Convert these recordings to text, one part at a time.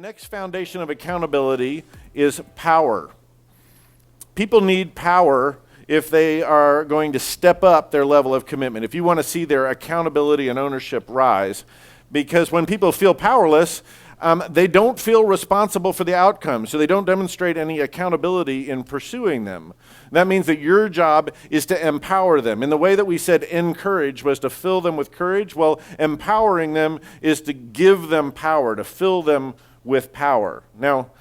next foundation of accountability is power. People need power if they are going to step up their level of commitment, if you want to see their accountability and ownership rise. Because when people feel powerless, they don't feel responsible for the outcome, so they don't demonstrate any accountability in pursuing them. That means that your job is to empower them. In the way that we said encourage was to fill them with courage, well, empowering them is to give them power, to fill them with power. Now,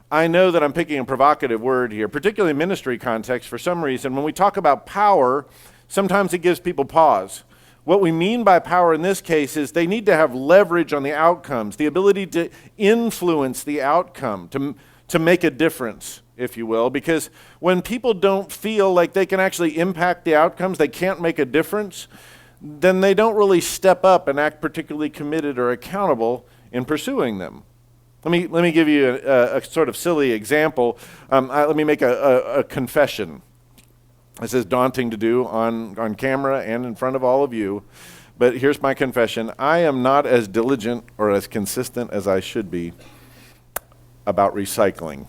I know that I'm picking a provocative word here, particularly in ministry context. For some reason, when we talk about power, sometimes it gives people pause. What we mean by power in this case is they need to have leverage on the outcomes, the ability to influence the outcome, to make a difference, if you will. Because when people don't feel like they can actually impact the outcomes, they can't make a difference, then they don't really step up and act particularly committed or accountable in pursuing them. Let me give you a sort of silly example. Let me make a confession. This is daunting to do on camera and in front of all of you, but here's my confession. I am not as diligent or as consistent as I should be about recycling.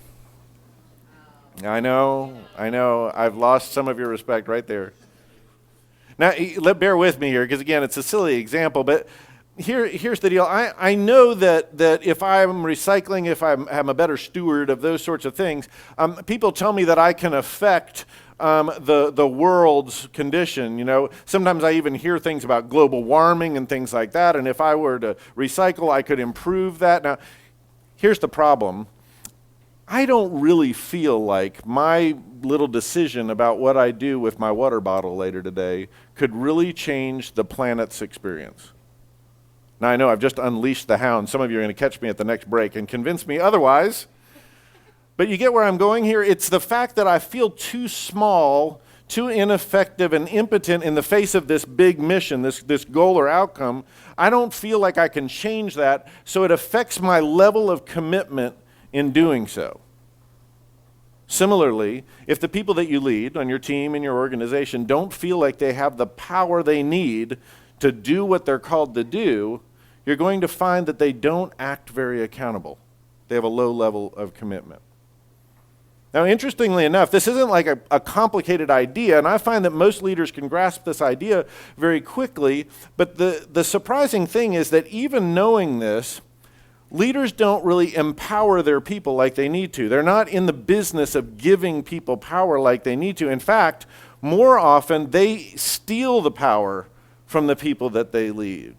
I know, I've lost some of your respect right there. Now, bear with me here, because again, it's a silly example, but here's the deal. I know that if I'm recycling, if I'm a better steward of those sorts of things, people tell me that I can affect the world's condition. You know, sometimes I even hear things about global warming and things like that, and if I were to recycle, I could improve that. Now, here's the problem. I don't really feel like my little decision about what I do with my water bottle later today could really change the planet's experience. Now, I know I've just unleashed the hound. Some of you are going to catch me at the next break and convince me otherwise. But you get where I'm going here? It's the fact that I feel too small, too ineffective, and impotent in the face of this big mission, this goal or outcome. I don't feel like I can change that, so it affects my level of commitment in doing so. Similarly, if the people that you lead on your team and your organization don't feel like they have the power they need to do what they're called to do, you're going to find that they don't act very accountable. They have a low level of commitment. Now, interestingly enough, this isn't like a complicated idea, and I find that most leaders can grasp this idea very quickly, but the surprising thing is that even knowing this, leaders don't really empower their people like they need to. They're not in the business of giving people power like they need to. In fact, more often, they steal the power from the people that they lead.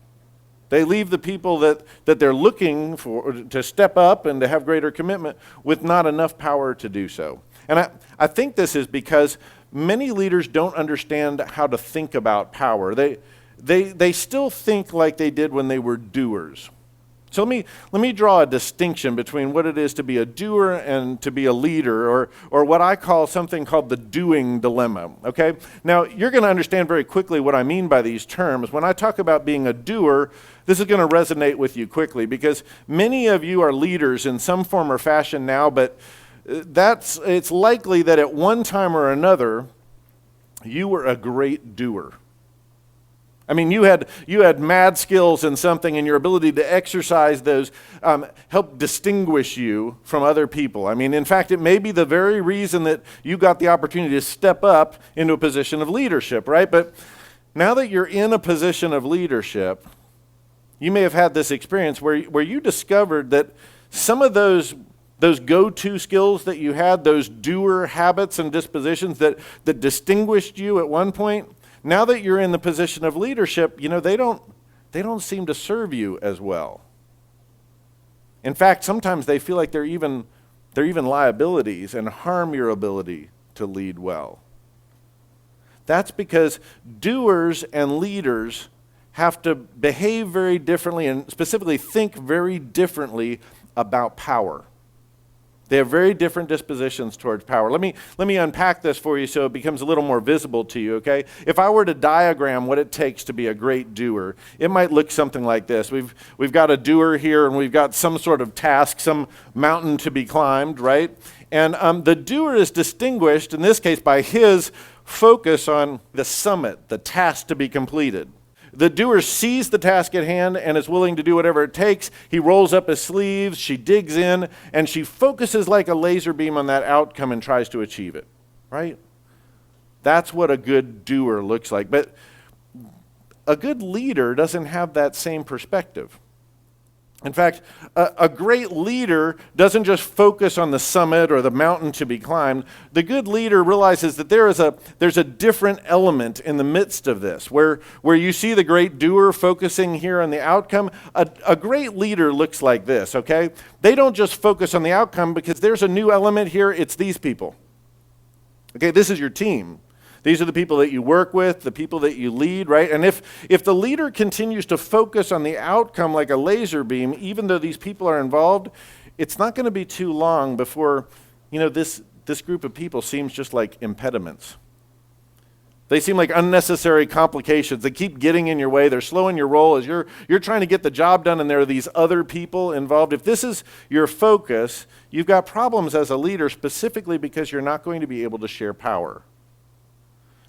They leave the people that they're looking for to step up and to have greater commitment with not enough power to do so. And I think this is because many leaders don't understand how to think about power. They still think like they did when they were doers. So let me draw a distinction between what it is to be a doer and to be a leader, or what I call something called the doing dilemma, okay? Now, you're going to understand very quickly what I mean by these terms. When I talk about being a doer, this is going to resonate with you quickly, because many of you are leaders in some form or fashion now, but it's likely that at one time or another, you were a great doer. I mean, you had mad skills in something, and your ability to exercise those helped distinguish you from other people. I mean, in fact, it may be the very reason that you got the opportunity to step up into a position of leadership, right? But now that you're in a position of leadership, you may have had this experience where you discovered that some of those go-to skills that you had, those doer habits and dispositions that distinguished you at one point, now that you're in the position of leadership, you know, they don't seem to serve you as well. In fact, sometimes they feel like they're even liabilities and harm your ability to lead well. That's because doers and leaders have to behave very differently and specifically think very differently about power. They have very different dispositions towards power. Let me unpack this for you so it becomes a little more visible to you, okay? If I were to diagram what it takes to be a great doer, it might look something like this. We've got a doer here, and we've got some sort of task, some mountain to be climbed, right? And the doer is distinguished, in this case, by his focus on the summit, the task to be completed. The doer sees the task at hand and is willing to do whatever it takes. He rolls up his sleeves, she digs in, and she focuses like a laser beam on that outcome and tries to achieve it, right? That's what a good doer looks like. But a good leader doesn't have that same perspective. In fact, a great leader doesn't just focus on the summit or the mountain to be climbed. The good leader realizes that there's a different element in the midst of this, where you see the great doer focusing here on the outcome. A great leader looks like this, okay? They don't just focus on the outcome because there's a new element here. It's these people. Okay, this is your team. These are the people that you work with, the people that you lead, right? And if the leader continues to focus on the outcome like a laser beam, even though these people are involved, it's not going to be too long before, this group of people seems just like impediments. They seem like unnecessary complications. They keep getting in your way. They're slowing your roll as you're trying to get the job done, and there are these other people involved. If this is your focus, you've got problems as a leader, specifically because you're not going to be able to share power.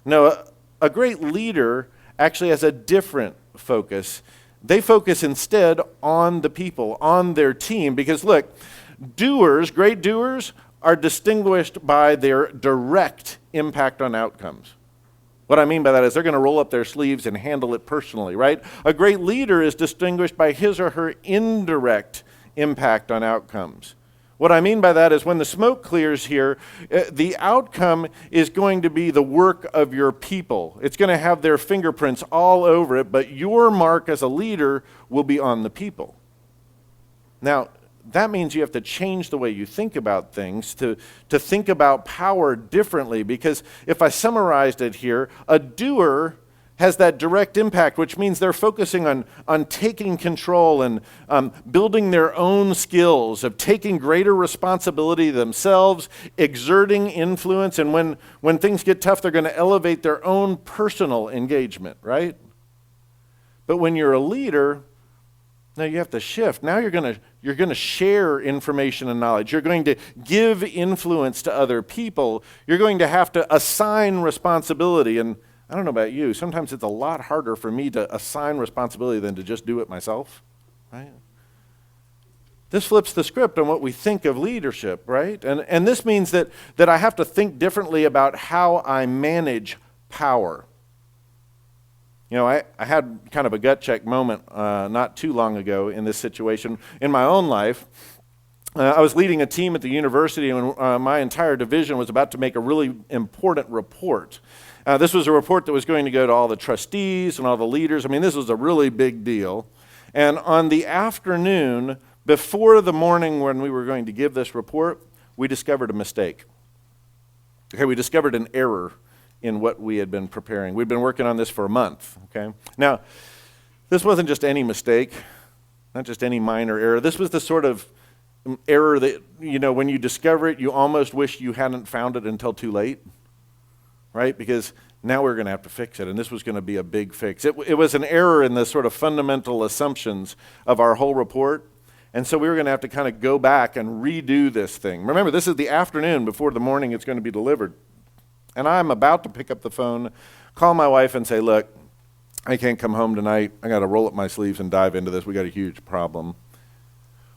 No, a great leader actually has a different focus. They focus instead on the people, on their team, because look, great doers are distinguished by their direct impact on outcomes. What I mean by that is they're going to roll up their sleeves and handle it personally, right? A great leader is distinguished by his or her indirect impact on outcomes. What I mean by that is when the smoke clears here, the outcome is going to be the work of your people. It's going to have their fingerprints all over it, but your mark as a leader will be on the people. Now, that means you have to change the way you think about things, to think about power differently, because if I summarized it here, a doer has that direct impact, which means they're focusing on taking control and building their own skills, of taking greater responsibility themselves, exerting influence, and when things get tough, they're going to elevate their own personal engagement, right? But when you're a leader, now you have to shift. Now you're going to share information and knowledge. You're going to give influence to other people. You're going to have to assign responsibility. And I don't know about you, sometimes it's a lot harder for me to assign responsibility than to just do it myself, right? This flips the script on what we think of leadership, right? And this means that I have to think differently about how I manage power. I had kind of a gut check moment not too long ago in this situation in my own life. I was leading a team at the university, and my entire division was about to make a really important report. This was a report that was going to go to all the trustees and all the leaders. I mean, this was a really big deal. And on the afternoon, before the morning when we were going to give this report, we discovered a mistake. Okay, we discovered an error in what we had been preparing. We'd been working on this for a month, okay? Now, this wasn't just any mistake, not just any minor error. This was the sort of error that, when you discover it, you almost wish you hadn't found it until too late. Right? Because now we're going to have to fix it, and this was going to be a big fix. It was an error in the sort of fundamental assumptions of our whole report, and so we were going to have to kind of go back and redo this thing. Remember, this is the afternoon before the morning it's going to be delivered, and I'm about to pick up the phone, call my wife and say, look, I can't come home tonight. I got to roll up my sleeves and dive into this. We got a huge problem.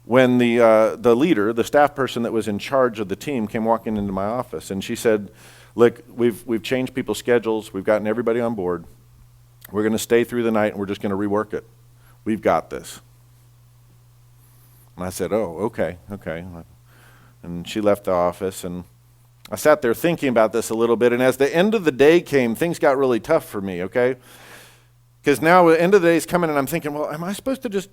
When the leader, the staff person that was in charge of the team, came walking into my office, and she said, look, we've changed people's schedules. We've gotten everybody on board. We're going to stay through the night, and we're just going to rework it. We've got this. And I said, oh, okay. And she left the office, and I sat there thinking about this a little bit, and as the end of the day came, things got really tough for me, okay? Because now the end of the day is coming, and I'm thinking, well, am I supposed to just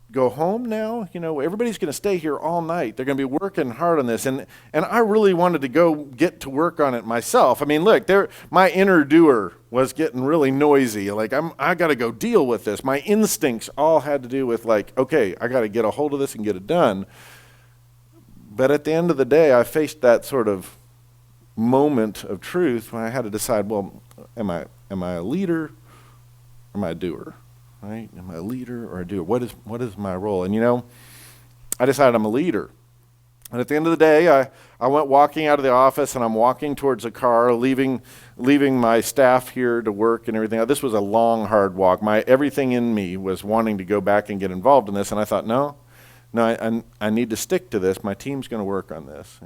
go home now? Everybody's going to stay here all night. They're going to be working hard on this. And I really wanted to go get to work on it myself. I mean, look, my inner doer was getting really noisy. Like, I got to go deal with this. My instincts all had to do with okay, I got to get a hold of this and get it done. But at the end of the day, I faced that sort of moment of truth when I had to decide, well, am I a leader or am I a doer? Right? Am I a leader or a doer? What is my role? And I decided I'm a leader. And at the end of the day, I went walking out of the office, and I'm walking towards a car, leaving my staff here to work and everything. This was a long, hard walk. Everything in me was wanting to go back and get involved in this, and I thought, no, I need to stick to this. My team's going to work on this.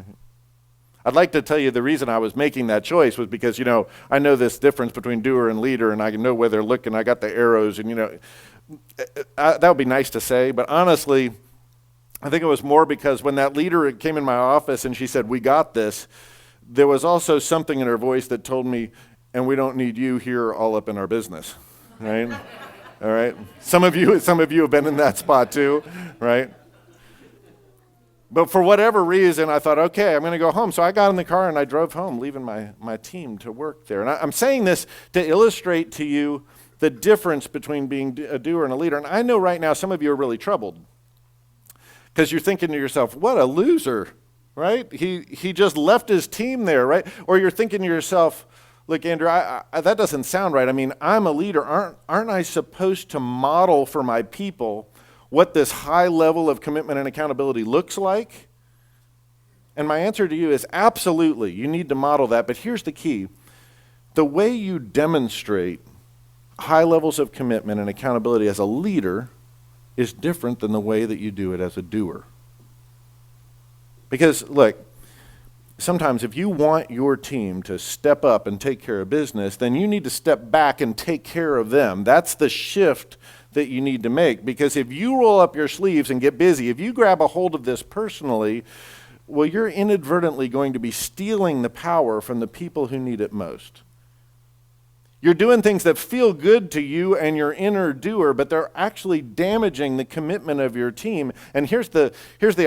I'd like to tell you the reason I was making that choice was because, I know this difference between doer and leader, and I know where they're looking. I got the arrows, and, that would be nice to say, but honestly, I think it was more because when that leader came in my office and she said, "We got this," there was also something in her voice that told me, "And we don't need you here all up in our business," right? All right? Some of you have been in that spot too, right? But for whatever reason, I thought, okay, I'm going to go home. So I got in the car and I drove home, leaving my team to work there. And I'm saying this to illustrate to you the difference between being a doer and a leader. And I know right now some of you are really troubled because you're thinking to yourself, what a loser, right? He just left his team there, right? Or you're thinking to yourself, look, Andrew, that doesn't sound right. I mean, I'm a leader. Aren't I supposed to model for my people what this high level of commitment and accountability looks like? And my answer to you is absolutely. You need to model that. But here's the key. The way you demonstrate high levels of commitment and accountability as a leader is different than the way that you do it as a doer. Because, look, sometimes if you want your team to step up and take care of business, then you need to step back and take care of them. That's the shift that you need to make. Because if you roll up your sleeves and get busy, if you grab a hold of this personally, well, you're inadvertently going to be stealing the power from the people who need it most. You're doing things that feel good to you and your inner doer, but they're actually damaging the commitment of your team. And here's the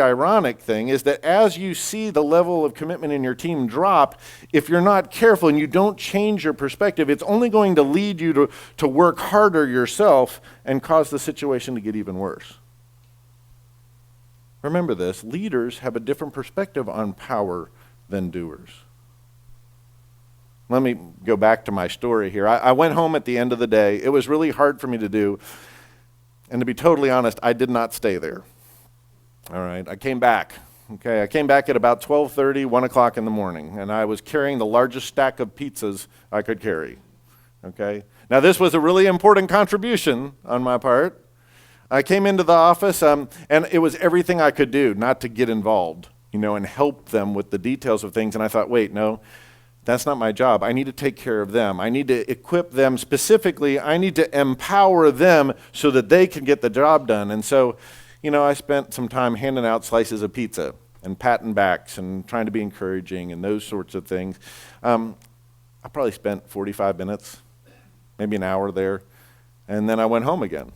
ironic thing, is that as you see the level of commitment in your team drop, if you're not careful and you don't change your perspective, it's only going to lead you to work harder yourself and cause the situation to get even worse. Remember this, leaders have a different perspective on power than doers. Let me go back to my story here. I went home at the end of the day. It was really hard for me to do. And to be totally honest, I did not stay there. All right, I came back. Okay, I came back at about 12:30, 1 o'clock in the morning, and I was carrying the largest stack of pizzas I could carry. Okay, now this was a really important contribution on my part. I came into the office, and it was everything I could do not to get involved, and help them with the details of things. And I thought, wait, no. That's not my job. I need to take care of them. I need to equip them specifically. I need to empower them so that they can get the job done. And so, I spent some time handing out slices of pizza and patting backs and trying to be encouraging and those sorts of things. I probably spent 45 minutes, maybe an hour there. And then I went home again.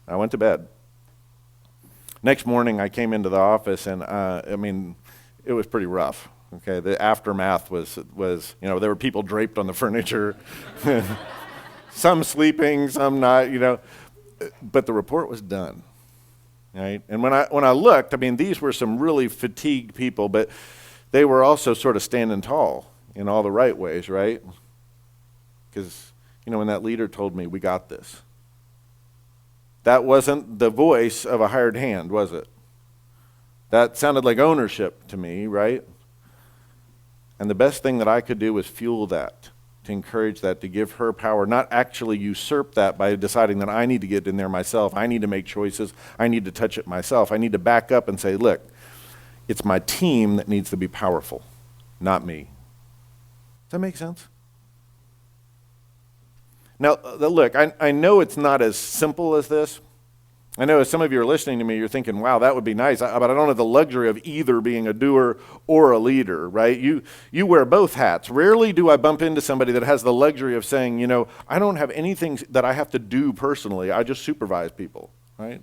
I went to bed. Next morning, I came into the office, and it was pretty rough. Okay, the aftermath was there were people draped on the furniture, some sleeping, some not, but the report was done, right? And when I looked, these were some really fatigued people, but they were also sort of standing tall in all the right ways, right? Because, when that leader told me, we got this, that wasn't the voice of a hired hand, was it? That sounded like ownership to me, right? And the best thing that I could do was fuel that, to encourage that, to give her power, not actually usurp that by deciding that I need to get in there myself. I need to make choices. I need to touch it myself. I need to back up and say, look, it's my team that needs to be powerful, not me. Does that make sense? Now, look, I know it's not as simple as this. I know as some of you are listening to me, you're thinking, wow, that would be nice, but I don't have the luxury of either being a doer or a leader, right? You wear both hats. Rarely do I bump into somebody that has the luxury of saying, I don't have anything that I have to do personally. I just supervise people, right?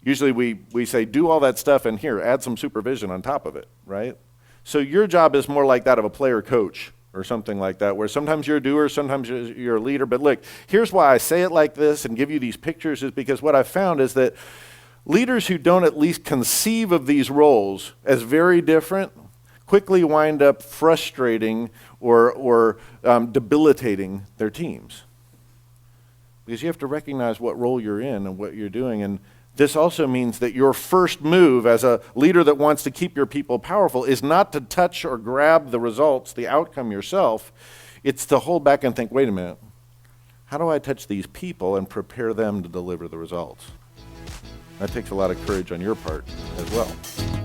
Usually we say, do all that stuff, and here, add some supervision on top of it, right? So your job is more like that of a player coach or something like that, where sometimes you're a doer, sometimes you're a leader. But look, here's why I say it like this and give you these pictures, is because what I've found is that leaders who don't at least conceive of these roles as very different quickly wind up frustrating or debilitating their teams. Because you have to recognize what role you're in and what you're doing, and This also means that your first move as a leader that wants to keep your people powerful is not to touch or grab the results, the outcome yourself. It's to hold back and think, wait a minute, how do I touch these people and prepare them to deliver the results? That takes a lot of courage on your part as well.